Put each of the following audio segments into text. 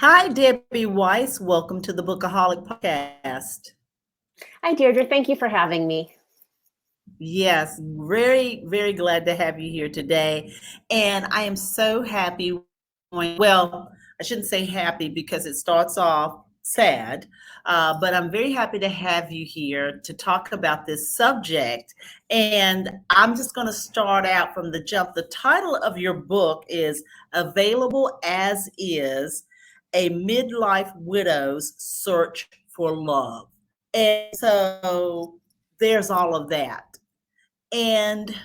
Hi, Debbie Weiss. Welcome to the Bookaholic podcast. Hi, Deirdre. Thank you for having me. Yes, very, very glad to have you here today. And I am so happy. Well, I shouldn't say happy because it starts off sad, but I'm very happy to have you here to talk about this subject. And I'm just going to start out from the jump. The title of your book is Available as Is, A Midlife Widow's Search for Love. And so there's all of that. And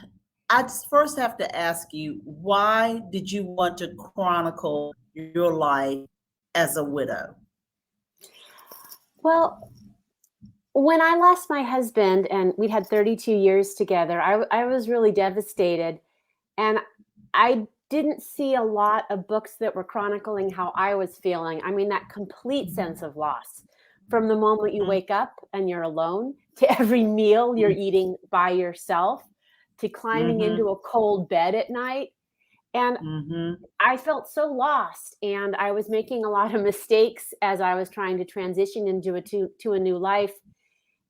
I just first have to ask you, why did you want to chronicle your life as a widow? Well, when I lost my husband and we'd had 32 years together, I was really devastated. And I didn't see a lot of books that were chronicling how I was feeling. I mean, that complete sense of loss from the moment you Mhm, wake up and you're alone to every meal you're eating by yourself to climbing mhm, into a cold bed at night. And mhm. I felt so lost, and I was making a lot of mistakes as I was trying to transition into to a new life.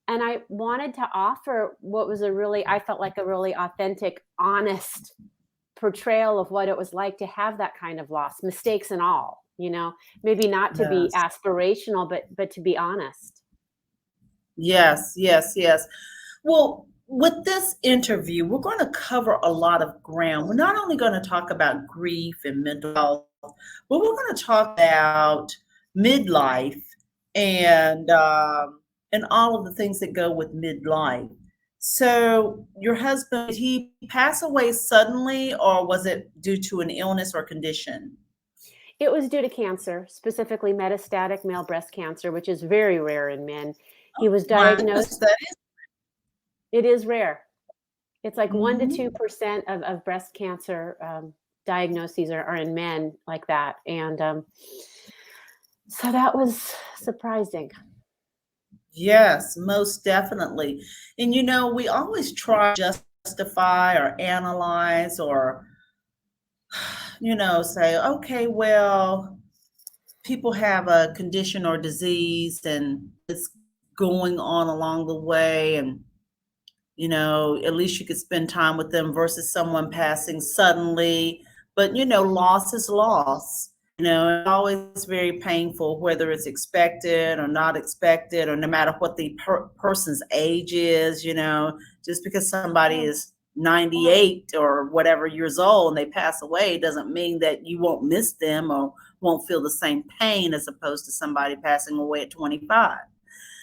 And I wanted to offer what was a really, I felt like a really authentic, honest portrayal of what it was like to have that kind of loss, mistakes and all. Maybe not to be Yes, aspirational, but to be honest. yes, yes, yes. Well, with this interview, we're going to cover a lot of ground. We're not only going to talk about grief and mental health, but we're going to talk about midlife and and all of the things that go with midlife. So, your husband, did he pass away suddenly, or was it due to an illness or condition? It was due to cancer, specifically metastatic male breast cancer, which is very rare in men. He was My goodness, diagnosed. that is. It is rare. It's like 1 to Mhm. 2% of breast cancer diagnoses are in men like that. And so that was surprising. Yes, most definitely. And we always try to justify or analyze or, say, okay, well, people have a condition or disease and it's going on along the way. And, at least you could spend time with them versus someone passing suddenly. But, loss is loss. It's always very painful, whether it's expected or not expected, or no matter what the person's age is, just because somebody is 98 or whatever years old and they pass away doesn't mean that you won't miss them or won't feel the same pain as opposed to somebody passing away at 25.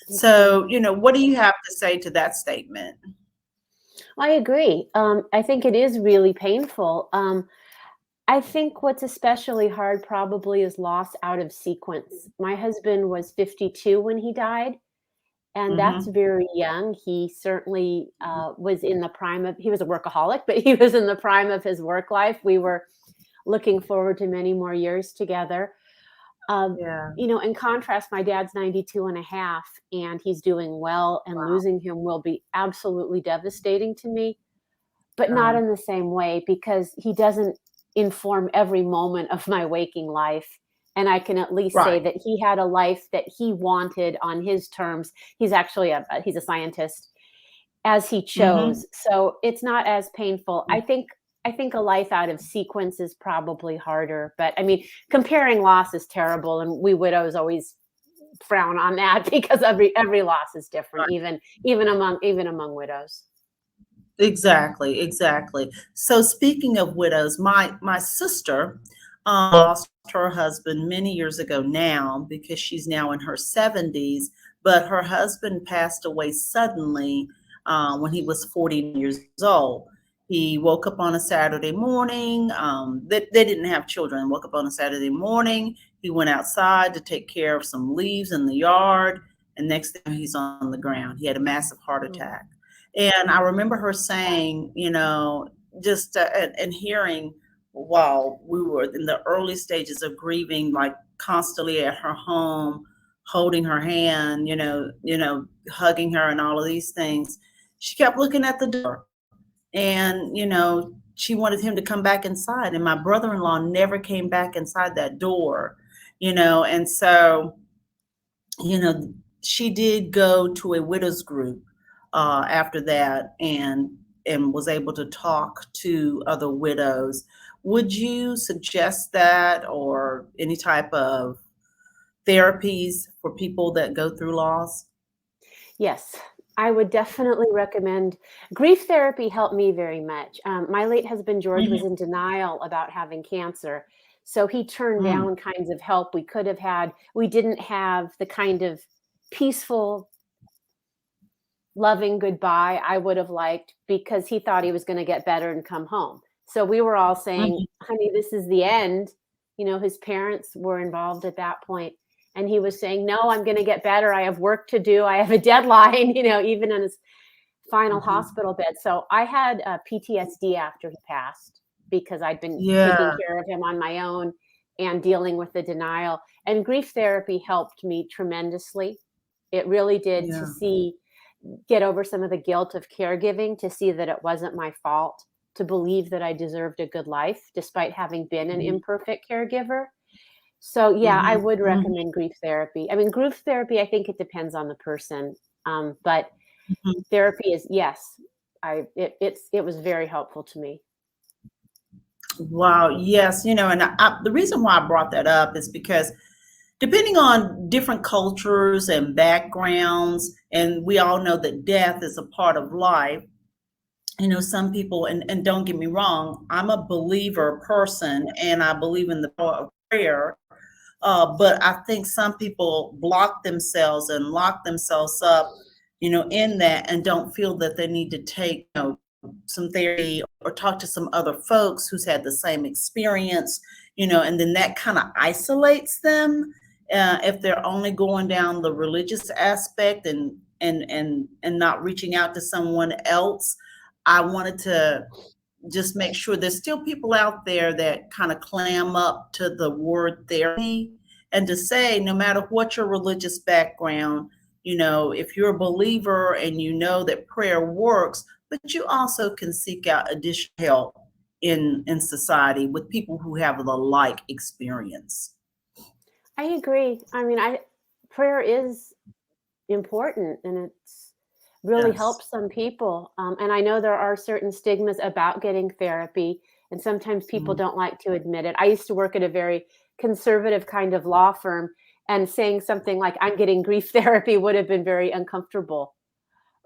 It's So, true. what do you have to say to that statement? I agree. I think it is really painful. I think what's especially hard probably is loss out of sequence. My husband was 52 when he died, and that's Mhm. very young. He certainly was in the prime of, he was a workaholic, but he was in the prime of his work life. We were looking forward to many more years together. Um, Yeah. in contrast, my dad's 92 and a half, and he's doing well, and Wow. losing him will be absolutely devastating to me, but not Yeah. in the same way because he doesn't inform every moment of my waking life. And I can at least say Right. that he had a life that he wanted on his terms. He's actually he's a scientist, as he chose. Mhm. So it's not as painful. I think a life out of sequence is probably harder. But I mean, comparing loss is terrible, and we widows always frown on that because every loss is different, Right. even among widows. Exactly, exactly. So speaking of widows, my sister lost her husband many years ago now because she's now in her 70s, but her husband passed away suddenly when he was 40 years old. He woke up on a Saturday morning. They didn't have children. Woke up on a Saturday morning. He went outside to take care of some leaves in the yard, and next thing he's on the ground. He had a massive heart Mm. attack. And I remember her saying, just and hearing while we were in the early stages of grieving, like constantly at her home, holding her hand, hugging her and all of these things. She kept looking at the door and, she wanted him to come back inside. And my brother in law never came back inside that door. And so, you know, she did go to a widows group after that, and was able to talk to other widows. Would you suggest that, or any type of therapies for people that go through loss? Yes, I would definitely recommend grief therapy helped me very much. My late husband George was Mhm. in denial about having cancer, so he turned Mm. down kinds of help we could have had. We didn't have the kind of peaceful, loving goodbye I would have liked because he thought he was gonna get better and come home. So we were all saying, Mhm. "Honey, this is the end." His parents were involved at that point, and he was saying, "No, I'm gonna get better. I have work to do. I have a deadline," even in his final Mhm. hospital bed. So I had, PTSD after he passed because I'd been taking Yeah, care of him on my own and dealing with the denial, and grief therapy helped me tremendously. It really did to yeah. see get over some of the guilt of caregiving, to see that it wasn't my fault, to believe that I deserved a good life despite having been an Mhm. imperfect caregiver. So, yeah, I Mhm. would Mhm. recommend grief therapy. I mean, grief therapy, I think it depends on the person, but Mhm. therapy is yes, it was very helpful to me. Wow, yes, and the reason why I brought that up is because depending on different cultures and backgrounds, and we all know that death is a part of life. Some people, and don't get me wrong, I'm a believer person and I believe in the power of prayer. But I think some people block themselves and lock themselves up, in that, and don't feel that they need to take, some therapy or talk to some other folks who's had the same experience, and then that kind of isolates them if they're only going down the religious aspect, and not reaching out to someone else. I wanted to just make sure there's still people out there that kind of clam up to the word therapy, and to say, no matter what your religious background, if you're a believer and you know that prayer works, but you also can seek out additional help in society with people who have the like experience. I agree. I mean, I prayer is important and it's really Yes. helps some people. And I know there are certain stigmas about getting therapy, and sometimes people Mm. don't like to admit it. I used to work at a very conservative kind of law firm, and saying something like I'm getting grief therapy would have been very uncomfortable.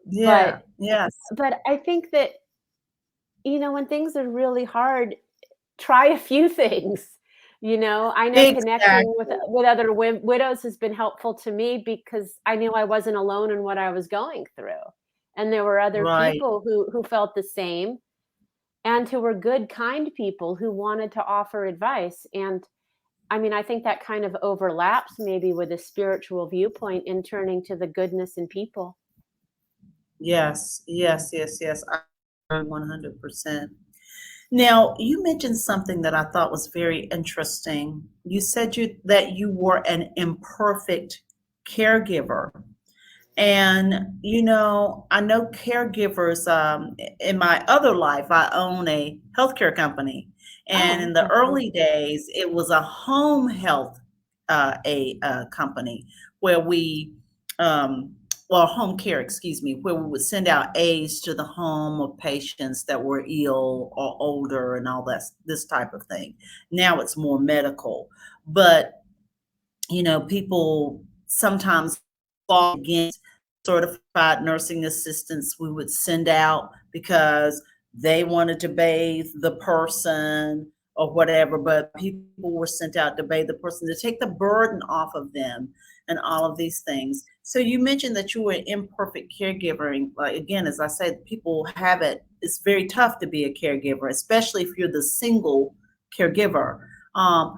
But Yeah. Yes. I think that when things are really hard, try a few things. I know connecting with Exactly. other widows has been helpful to me because I knew I wasn't alone in what I was going through, and there were other Right. people who felt the same, and who were good, kind people who wanted to offer advice. And I mean, I think that kind of overlaps maybe with a spiritual viewpoint in turning to the goodness in people. Yes. Yes. Yes. Yes. I agree 100%. Now, you mentioned something that I thought was very interesting. You said that you were an imperfect caregiver. And, I know caregivers, in my other life, I own a healthcare company. And Oh, in the okay, cool. early days, it was a home health company where um, well, home care, excuse me, where we would send out aides to the home of patients that were ill or older and all this type of thing. Now it's more medical. But people sometimes fall against certified nursing assistants we would send out because they wanted to bathe the person or whatever, but people were sent out to bathe the person to take the burden off of them and all of these things. So you mentioned that you were an imperfect caregiver. And like, again, as I said, people have it. It's very tough to be a caregiver, especially if you're the single caregiver.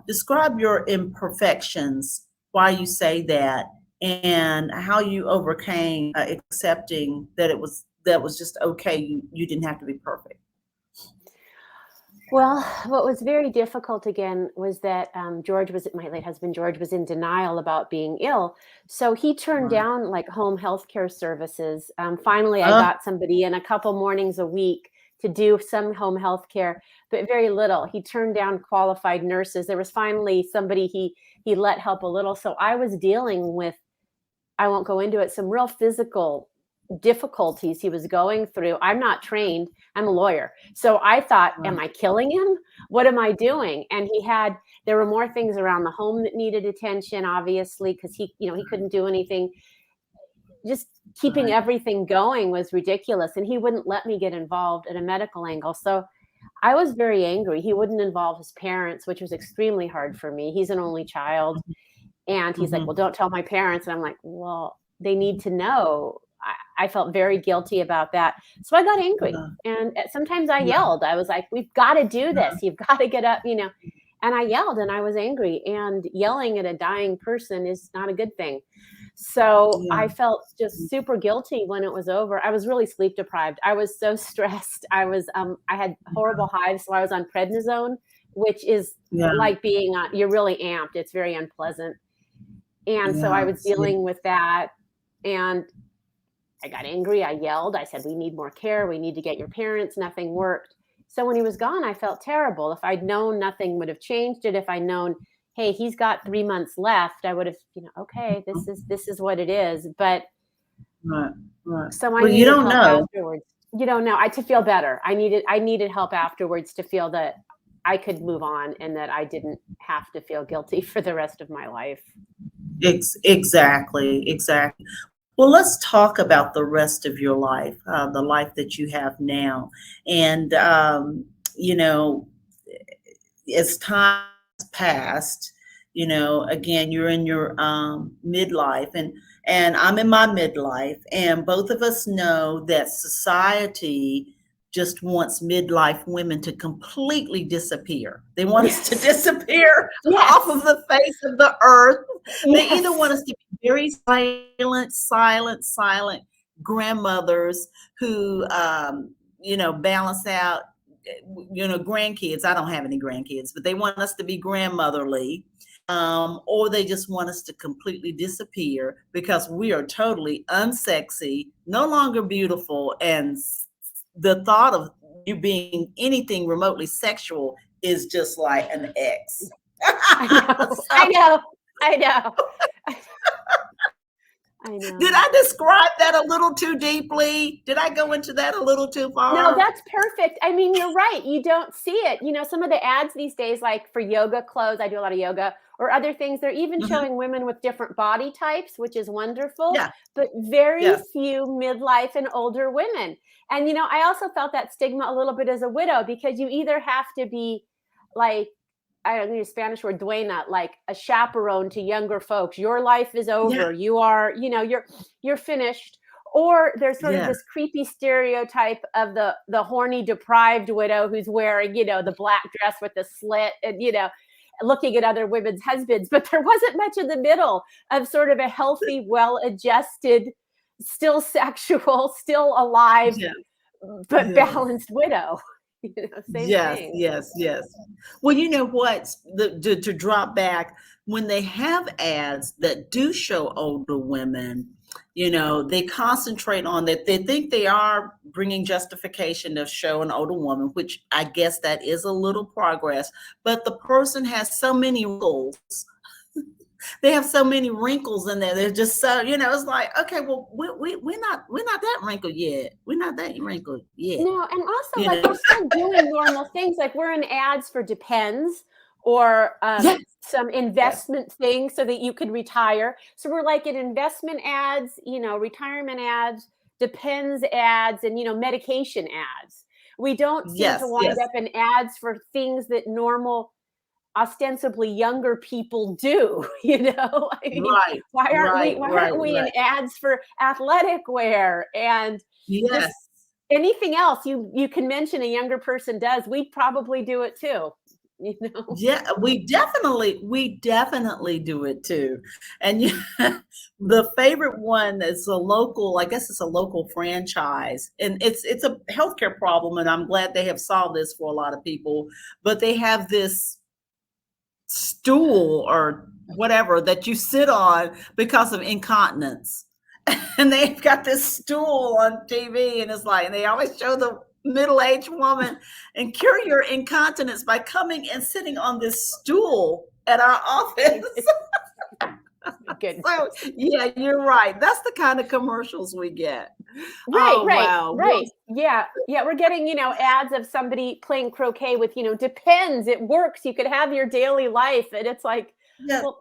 Describe your imperfections, why you say that, and how you overcame accepting that was just okay. You didn't have to be perfect. Well, what was very difficult again was that my late husband George was in denial about being ill. So he turned Right. down like home health care services. Finally, I Uh, got somebody in a couple mornings a week to do some home health care, but very little. He turned down qualified nurses. There was finally somebody he let help a little. So I was dealing with, I won't go into it, some real physical difficulties he was going through. I'm not trained. I'm a lawyer. So I thought, am I killing him? What am I doing? And there were more things around the home that needed attention, obviously, because he couldn't do anything. Just keeping everything going was ridiculous. And he wouldn't let me get involved at a medical angle. So I was very angry. He wouldn't involve his parents, which was extremely hard for me. He's an only child. And he's like, well, don't tell my parents. And I'm like, well, they need to know. I felt very guilty about that. So I got angry. And sometimes I yelled. I was like, we've got to do this. You've got to get up, And I yelled and I was angry. And yelling at a dying person is not a good thing. So I felt just super guilty when it was over. I was really sleep deprived. I was so stressed. I had horrible hives. So I was on prednisone, which is like being you're really amped. It's very unpleasant. And so I was dealing with that. And I got angry. I yelled. I said, we need more care. We need to get your parents. Nothing worked. So when he was gone, I felt terrible. If I'd known nothing would have changed it, if I'd known, hey, he's got 3 months left, I would have, okay, this is what it is. But so I needed help afterwards. You don't know. To feel better. I needed help afterwards to feel that I could move on and that I didn't have to feel guilty for the rest of my life. Exactly. Well, let's talk about the rest of your life, the life that you have now. And, as time passed, again, you're in your midlife and I'm in my midlife. And both of us know that society just wants midlife women to completely disappear. They want us to disappear off of the face of the earth. They either want us to be very silent grandmothers who, balance out, grandkids. I don't have any grandkids, but they want us to be grandmotherly. Or they just want us to completely disappear because we are totally unsexy, no longer beautiful, and the thought of you being anything remotely sexual is just like an X. I know. Did I describe that a little too deeply? Did I go into that a little too far? No, that's perfect. I mean, you're right. You don't see it. Some of the ads these days, like for yoga clothes, I do a lot of yoga, or other things, they're even showing women with different body types, which is wonderful, but very few midlife and older women. And, I also felt that stigma a little bit as a widow, because you either have to be like, I don't need a Spanish word, duena, like a chaperone to younger folks. Your life is over. You are, you're finished. Or there's sort of this creepy stereotype of the horny, deprived widow who's wearing, the black dress with the slit and, looking at other women's husbands. But there wasn't much in the middle of sort of a healthy, well-adjusted, still sexual, still alive, but balanced widow. Same thing. Yes. Well, you know what? To drop back, when they have ads that do show older women, they concentrate on that. They think they are bringing justification to show an older woman, which I guess that is a little progress. But the person has so many wrinkles. They have so many wrinkles in there. They're just so, it's like, okay, well, we're not that wrinkled yet. We're not that wrinkled yet. No, and also we're still doing normal things. Like we're in ads for Depends or some investment things so that you could retire. So we're like in investment ads, retirement ads, Depends ads, and medication ads. We don't seem to wind up in ads for things that normal, ostensibly younger people do. I mean, why aren't we in ads for athletic wear and just anything else you can mention a younger person does? We'd probably do it too. Yeah, we definitely do it too. And the favorite one is a local, I guess it's a local franchise, and it's a healthcare problem, and I'm glad they have solved this for a lot of people. But they have this stool or whatever that you sit on because of incontinence. And they've got this stool on TV, and it's like, and they always show the middle-aged woman and cure your incontinence by coming and sitting on this stool at our office. Goodness. So, yeah, you're right. That's the kind of commercials we get. Right, Oh, right, wow. right. Yeah, yeah. We're getting, ads of somebody playing croquet with, depends. It works. You could have your daily life. And it's like, Yeah. well,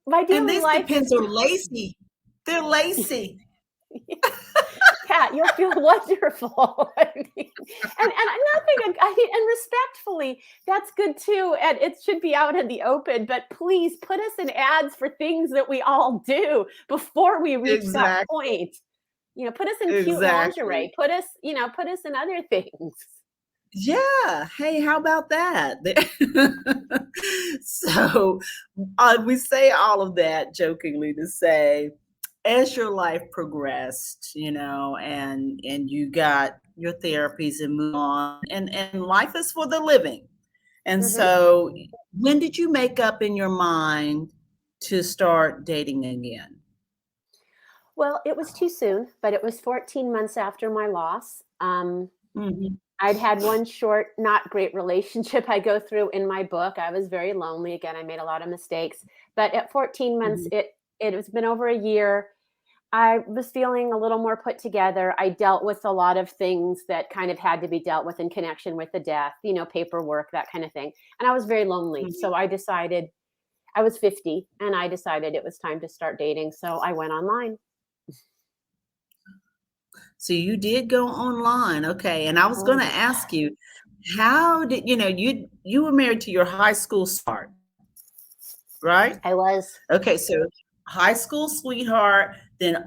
my And daily these life is depends are lacy. They're lacy. yeah, you'll feel wonderful. I mean, and nothing, and respectfully, that's good too. And it should be out in the open. But please put us in ads for things that we all do before we reach that Exactly. point. Put us in cute lingerie. Exactly. Put us in other things. Yeah. Hey, how about that? So we say all of that jokingly to say, as your life progressed, and you got your therapies and move on, and life is for the living. And Hmm. so, when did you make up in your mind to start dating again? Well, it was too soon, but it was 14 months after my loss. Mhm, I'd had one short, not great relationship I go through in my book. I was very lonely. Again, I made a lot of mistakes. But at 14 months, mhm, it has been over a year. I was feeling a little more put together. I dealt with a lot of things that kind of had to be dealt with in connection with the death, paperwork, that kind of thing. And I was very lonely. mhm. So I decided I was 50 and I decided it was time to start dating. So I went online. So you did go online, okay, and I was Oh, gonna ask you, how did you were married to your high school sweetheart, right? I was. Okay, so high school sweetheart, then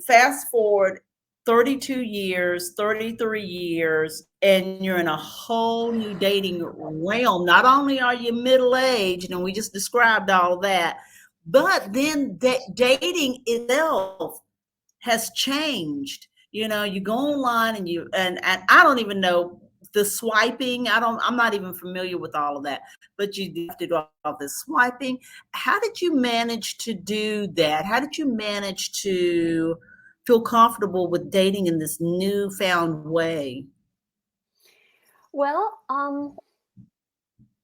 fast forward 32 years, 33 years, and you're in a whole new dating realm. Not only are you middle-aged, and we just described all that, but then that dating itself has changed. You go online and I don't even know the swiping. I'm not even familiar with all of that. But you did all this swiping. How did you manage to do that? How did you manage to feel comfortable with dating in this newfound way? Well,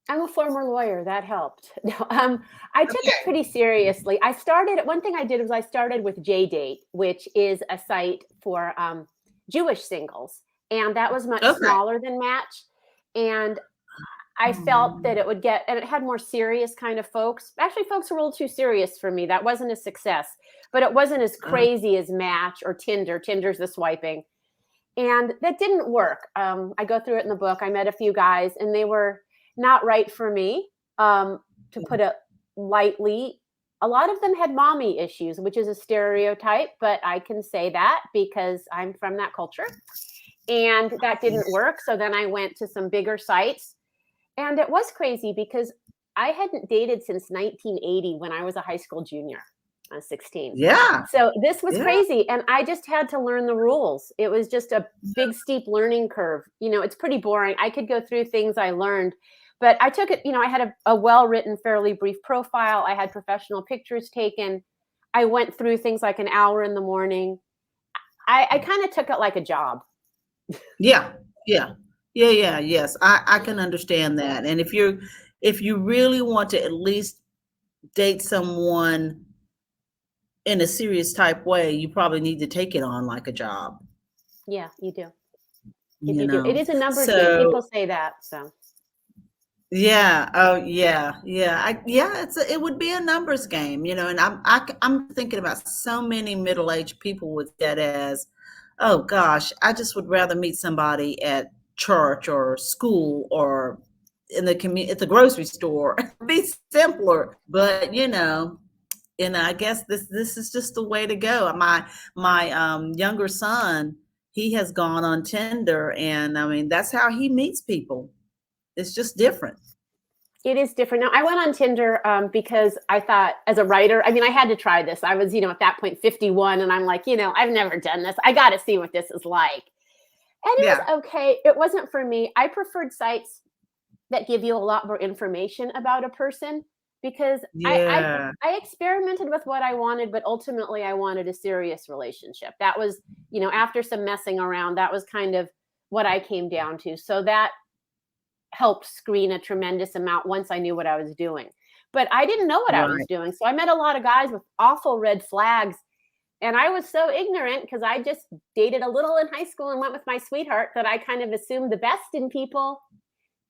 I'm a former lawyer. That helped. No, I took it Okay. pretty seriously. One thing I did was I started with JDate, which is a site for Jewish singles. And that was much Okay. smaller than Match. And I felt that Mm, and it had more serious kind of folks. Actually, folks were a little too serious for me. That wasn't a success, but it wasn't as uh, crazy as Match or Tinder. Tinder's the swiping. And that didn't work. I go through it in the book. I met a few guys, and they were not right for me, to put it lightly. A lot of them had mommy issues, which is a stereotype, but I can say that because I'm from that culture. And that didn't work. So then I went to some bigger sites. And it was crazy because I hadn't dated since 1980 when I was a high school junior. I was 16. yeah. So this was Yeah. crazy. And I just had to learn the rules. It was just a big, steep learning curve. It's pretty boring. I could go through things I learned, but I took it, I had a well written, fairly brief profile. I had professional pictures taken. I went through things like an hour in the morning. I kind of took it like a job. Yeah, yeah, yeah, yes. I can understand that. And if you really want to at least date someone in a serious type way, you probably need to take it on like a job, Yeah, you do. you You do. It know. is a numbers game. So People say that. So, yeah, oh yeah, yeah, it would be a numbers game, and I'm thinking about so many middle-aged people with that as, oh gosh, I just would rather meet somebody at church or school or in the community at the grocery store. Be simpler, but I guess this is just the way to go. My younger son, he has gone on Tinder, and I mean that's how he meets people. It's just different. it is different. Now, I went on Tinder because I thought, as a writer, I mean, I had to try this. I was, at that point, 51, and I'm like, I've never done this. I got to see what this is like. And it Yeah. was okay. It wasn't for me. I preferred sites that give you a lot more information about a person because Yeah. I experimented with what I wanted, but ultimately I wanted a serious relationship. That was, after some messing around, that was kind of what I came down to. So that helped screen a tremendous amount once I knew what I was doing. But I didn't know what I was Right. doing. So I met a lot of guys with awful red flags. And I was so ignorant because I just dated a little in high school and went with my sweetheart that I kind of assumed the best in people.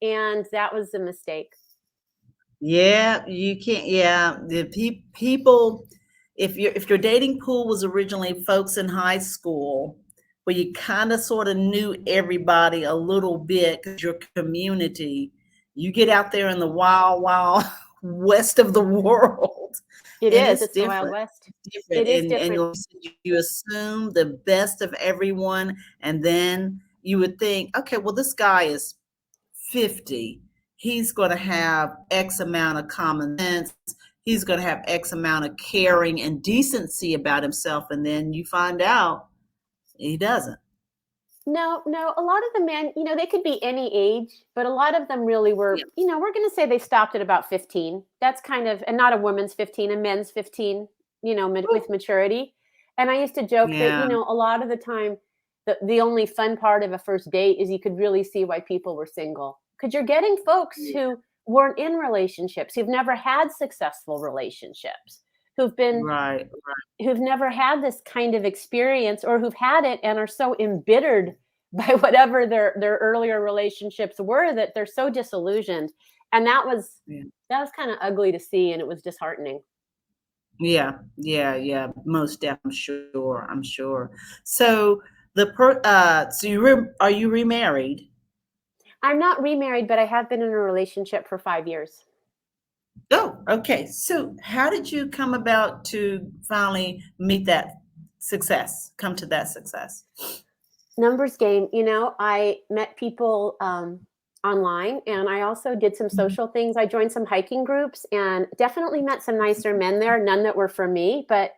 And that was a mistake. Yeah, you can't. Yeah, the people. If your dating pool was originally folks in high school, where you kind of sort of knew everybody a little bit, 'cause your community, you get out there in the wild, wild west of the world, It and is. it's It's the Wild different. West. Different, It is and different. like you said, you assume the best of everyone, and then you would think, okay, well, this guy is 50, he's going to have X amount of common sense. He's going to have X amount of caring and decency about himself. And then you find out he doesn't. No, no, a lot of the men, they could be any age, but a lot of them really Yeah. were, we're going to say they stopped at about 15. That's kind of, and not a woman's 15, a men's 15, with maturity. And I used to joke that, Yeah. a lot of the time, the only fun part of a first date is you could really see why people were single. Because you're getting folks who weren't in relationships, who've never had successful relationships, who've been Right. who've never had this kind of experience or who've had it and are so embittered by whatever their earlier relationships were that they're so disillusioned. And Yeah. that was kind of ugly to see, and it was disheartening. Yeah. Yeah. Yeah. Most definitely. I'm sure. So so are you remarried? I'm not remarried, but I have been in a relationship for 5 years. Oh, okay. So how did you come about to finally meet that success, come to that success? Numbers game. I met people online, and I also did some Mhm. social things. I joined some hiking groups and definitely met some nicer men there, none that were for me, but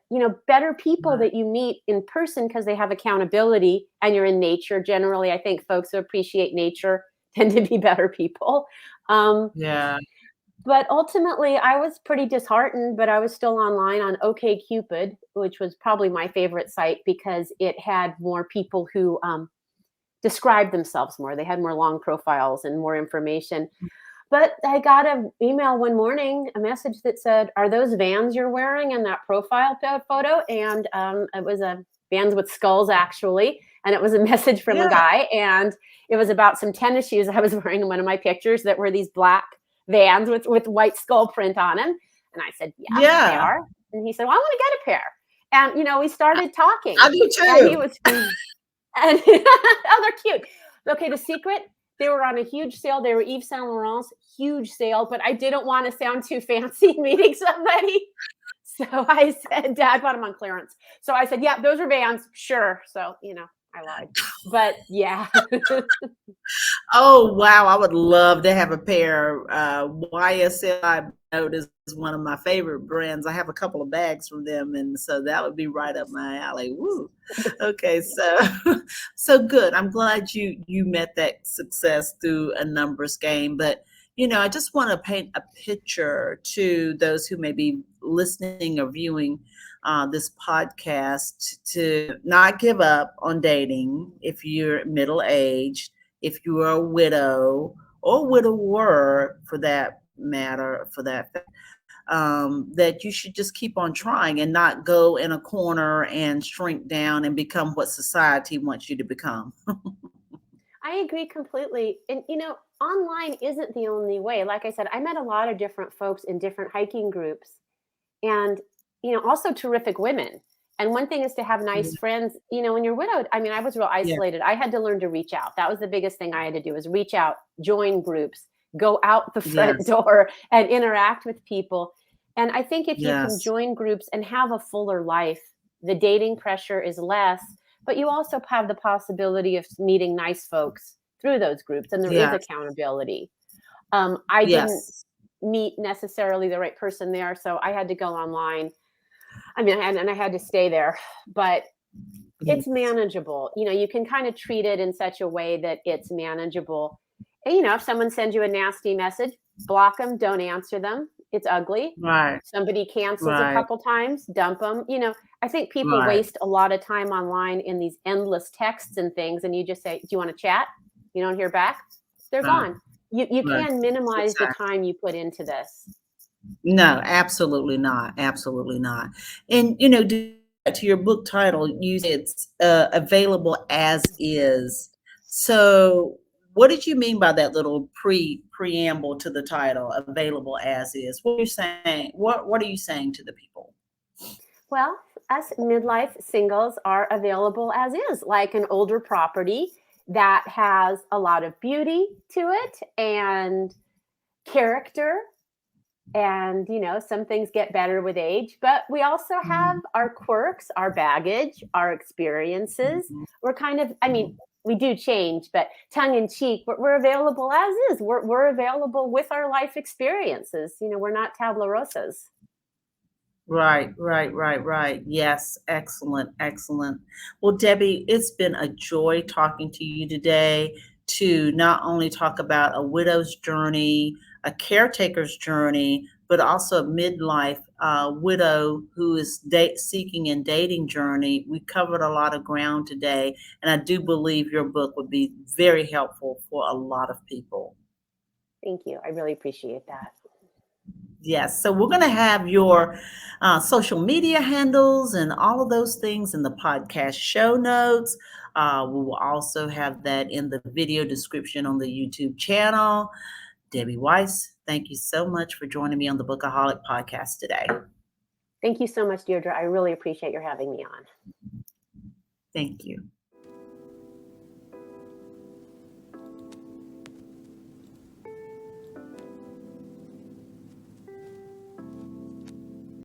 better people Right. that you meet in person because they have accountability and you're in nature. Generally, I think folks who appreciate nature tend to be better people. um, Yeah. but ultimately, I was pretty disheartened, but I was still online on OkCupid, which was probably my favorite site because it had more people who described themselves more. They had more long profiles and more information. But I got an email one morning, a message that said, "Are those Vans you're wearing in that profile photo?" And it was a Vans with skulls, actually. And it was a message from a Yeah. guy. And it was about some tennis shoes I was wearing in one of my pictures that were these black Vans with white skull print on them. And I said, "Yeah, they Yeah. are." And he said, "Well, I want to get a pair." And, we started talking. I do And he too. was, and oh, they're cute. Okay, the secret, they were on a huge sale. They were Yves Saint Laurent's huge sale, but I didn't want to sound too fancy meeting somebody. So I said, Dad bought them on clearance. So I said, "Yeah, those are Vans." Sure. So, I lied. But yeah. Oh, wow. I would love to have a pair. YSL, I noticed, is one of my favorite brands. I have a couple of bags from them, and so that would be right up my alley. Woo. Okay, so so good. I'm glad you met that success through a numbers game. But I just want to paint a picture to those who may be listening or viewing this podcast to not give up on dating if you're middle aged, if you are a widow or widower for that matter, that you should just keep on trying and not go in a corner and shrink down and become what society wants you to become. I agree completely. And, online isn't the only way. Like I said, I met a lot of different folks in different hiking groups and, also terrific women. And one thing is to have nice friends, when you're widowed. I mean, I was real Yeah. isolated. I had to learn to reach out. That was the biggest thing I had to do was reach out, join groups, go out the front Yes. door and interact with people. And I think if you can Yes. join groups and have a fuller life, the dating pressure is less, but you also have the possibility of meeting nice folks through those groups, and there is Yes. accountability. I didn't Yes. meet necessarily the right person there, so I had to go online. I mean, I had to stay there, but it's Yes. manageable. You can kind of treat it in such a way that it's manageable. And, if someone sends you a nasty message, block them, don't answer them. It's ugly. Right. Somebody cancels a Right. couple times, dump them. I think people Right. waste a lot of time online in these endless texts and things, and you just say, "Do you want to chat?" You don't hear back, they're Right. gone. You Right. can minimize the Exactly. time you put into this. No, absolutely not. Absolutely not. And to your book title, you say it's available as is. So, what did you mean by that little preamble to the title, available as is? What are you saying? What are you saying to the people? Well, us midlife singles are available as is, like an older property that has a lot of beauty to it and character. And, some things get better with age, but we also have Mhm, our quirks, our baggage, our experiences. mhm, We're kind of, I mean, mhm. we do change, but tongue in cheek, we're available as is. We're available with our life experiences. We're not tabla rosas. Right, right, right, right. Yes, excellent, excellent. Well, Debbie, it's been a joy talking to you today to not only talk about a widow's journey, a caretaker's journey, but also a midlife widow who is seeking and dating journey. We covered a lot of ground today, and I do believe your book would be very helpful for a lot of people. Thank you. I really appreciate that. Yes. So we're going to have your social media handles and all of those things in the podcast show notes. We will also have that in the video description on the YouTube channel. Debbie Weiss, thank you so much for joining me on the Bookaholic podcast today. Thank you so much, Deirdre. I really appreciate your having me on. Thank you.